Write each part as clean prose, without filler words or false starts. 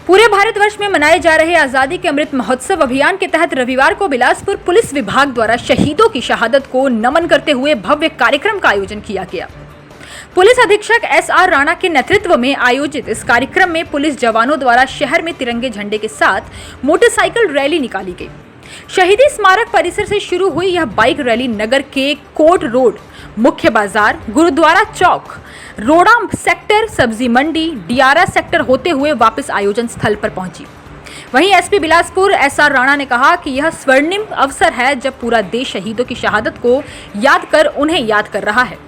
पूरे भारतवर्ष में मनाए जा रहे आजादी के अमृत महोत्सव अभियान के तहत रविवार को बिलासपुर पुलिस विभाग द्वारा शहीदों की शहादत को नमन करते हुए भव्य कार्यक्रम का आयोजन किया गया। पुलिस अधीक्षक एस.आर. राणा के नेतृत्व में आयोजित इस कार्यक्रम में पुलिस जवानों द्वारा शहर में तिरंगे झंडे के साथ मोटरसाइकिल रैली निकाली गई। शहीदी स्मारक परिसर से शुरू हुई यह बाइक रैली नगर के कोट रोड, मुख्य बाजार, गुरुद्वारा चौक, रोड़ा सेक्टर, सब्जी मंडी, डियारा सेक्टर होते हुए वापस आयोजन स्थल पर पहुंची। वहीं एसपी बिलासपुर एस.आर. राणा ने कहा कि यह स्वर्णिम अवसर है जब पूरा देश शहीदों की शहादत को याद कर उन्हें याद कर रहा है।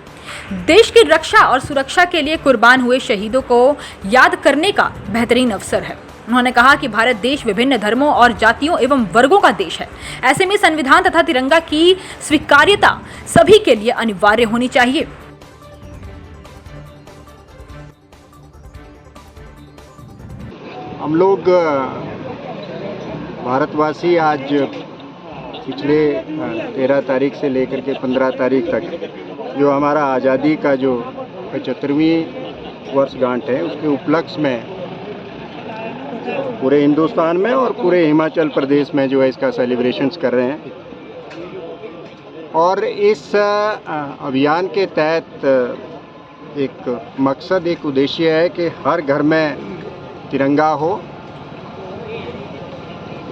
देश की रक्षा और सुरक्षा के लिए कुर्बान हुए शहीदों को याद करने का बेहतरीन अवसर है। उन्होंने कहा कि भारत देश विभिन्न धर्मों और जातियों एवं वर्गों का देश है। ऐसे में संविधान तथा तिरंगा की स्वीकार्यता सभी के लिए अनिवार्य होनी चाहिए। हम लोग भारतवासी आज पिछले 13 तारीख से लेकर के 15 तारीख तक जो हमारा आज़ादी का जो 75वीं वर्षगांठ है, उसके उपलक्ष्य में पूरे हिंदुस्तान में और पूरे हिमाचल प्रदेश में जो है इसका सेलिब्रेशंस कर रहे हैं। और इस अभियान के तहत एक मकसद, एक उद्देश्य है कि हर घर में तिरंगा हो।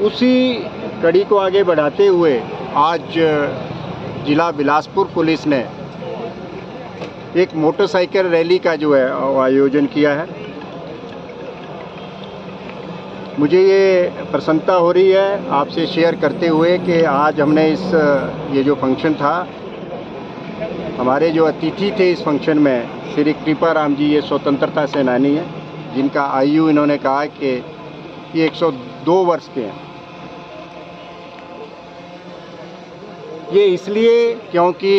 उसी कड़ी को आगे बढ़ाते हुए आज जिला बिलासपुर पुलिस ने एक मोटरसाइकिल रैली का जो है आयोजन किया है। मुझे ये प्रसन्नता हो रही है आपसे शेयर करते हुए कि आज हमने ये जो फंक्शन था, हमारे जो अतिथि थे इस फंक्शन में श्री कृपाराम जी, ये स्वतंत्रता सेनानी हैं, जिनका आयु इन्होंने कहा कि ये 102 वर्ष के हैं। ये इसलिए क्योंकि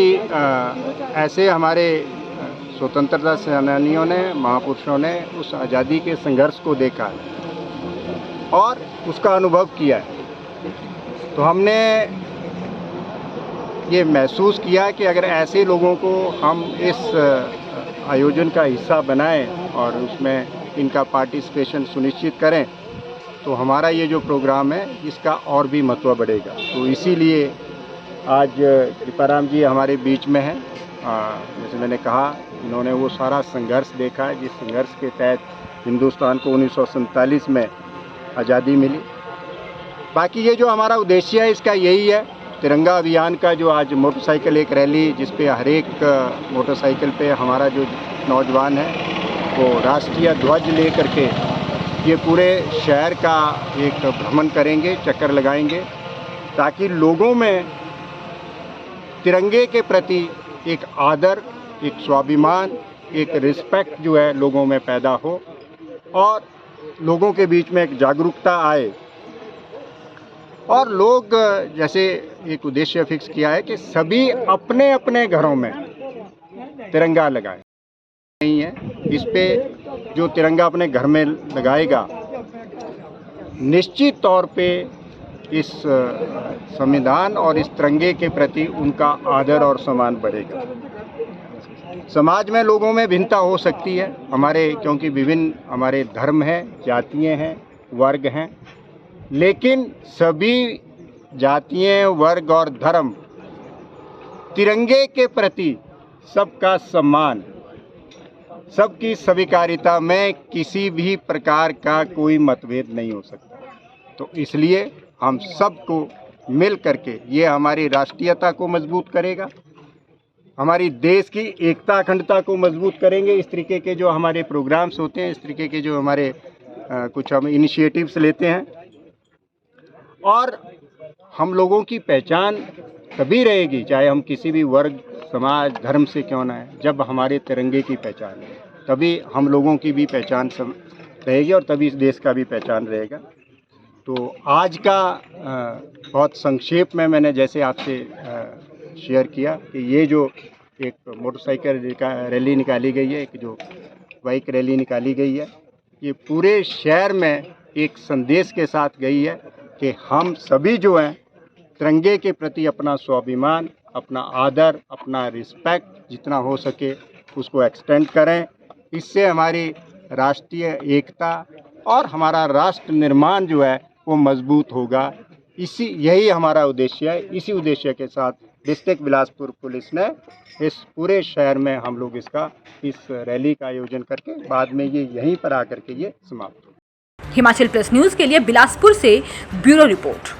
ऐसे हमारे स्वतंत्रता सेनानियों ने, महापुरुषों ने उस आज़ादी के संघर्ष को देखा है और उसका अनुभव किया है। तो हमने ये महसूस किया कि अगर ऐसे लोगों को हम इस आयोजन का हिस्सा बनाएं और उसमें इनका पार्टिसिपेशन सुनिश्चित करें तो हमारा ये जो प्रोग्राम है इसका और भी महत्व बढ़ेगा। तो इसीलिए आज कृपाराम जी हमारे बीच में हैं। जैसे मैंने कहा, इन्होंने वो सारा संघर्ष देखा है जिस संघर्ष के तहत हिंदुस्तान को 1947 में आज़ादी मिली। बाकी ये जो हमारा उद्देश्य है इसका यही है, तिरंगा अभियान का जो आज मोटरसाइकिल एक रैली, जिस पे हर एक मोटरसाइकिल पे हमारा जो नौजवान है वो राष्ट्रीय ध्वज ले करके ये पूरे शहर का एक भ्रमण करेंगे, चक्कर लगाएंगे, ताकि लोगों में तिरंगे के प्रति एक आदर, एक स्वाभिमान, एक रिस्पेक्ट जो है लोगों में पैदा हो और लोगों के बीच में एक जागरूकता आए। और लोग जैसे एक उद्देश्य फिक्स किया है कि सभी अपने अपने घरों में तिरंगा लगाएं। नहीं है, इस पे जो तिरंगा अपने घर में लगाएगा निश्चित तौर पे इस संविधान और इस तिरंगे के प्रति उनका आदर और सम्मान बढ़ेगा। समाज में लोगों में भिन्नता हो सकती है हमारे, क्योंकि विभिन्न हमारे धर्म हैं, जातियाँ हैं, वर्ग हैं, लेकिन सभी जातियाँ, वर्ग और धर्म तिरंगे के प्रति सबका सम्मान, सबकी स्वीकार्यता में किसी भी प्रकार का कोई मतभेद नहीं हो सकता। तो इसलिए हम सबको मिल करके ये हमारी राष्ट्रीयता को मजबूत करेगा, हमारी देश की एकता अखंडता को मजबूत करेंगे। इस तरीके के जो हमारे प्रोग्राम्स होते हैं, इस तरीके के जो हमारे कुछ हम इनिशिएटिव्स लेते हैं, और हम लोगों की पहचान तभी रहेगी, चाहे हम किसी भी वर्ग, समाज, धर्म से क्यों ना है, जब हमारे तिरंगे की पहचान है तभी हम लोगों की भी पहचान रहेगी और तभी इस देश का भी पहचान रहेगा। तो आज का बहुत संक्षेप में मैंने जैसे आपसे शेयर किया कि ये जो एक मोटरसाइकिल रैली निकाली गई है, एक जो बाइक रैली निकाली गई है, ये पूरे शहर में एक संदेश के साथ गई है कि हम सभी जो हैं तिरंगे के प्रति अपना स्वाभिमान, अपना आदर, अपना रिस्पेक्ट जितना हो सके उसको एक्सटेंड करें। इससे हमारी राष्ट्रीय एकता और हमारा राष्ट्र निर्माण जो है वो मजबूत होगा। यही हमारा उद्देश्य है। इसी उद्देश्य के साथ डिस्ट्रिक्ट बिलासपुर पुलिस ने इस पूरे शहर में हम लोग इस रैली का आयोजन करके बाद में ये यहीं पर आकर के ये समाप्त हो। हिमाचल प्रेस न्यूज के लिए बिलासपुर से ब्यूरो रिपोर्ट।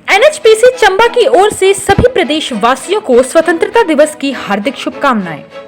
NHPC चंबा की ओर से सभी प्रदेश वासियों को स्वतंत्रता दिवस की हार्दिक शुभकामनाएं।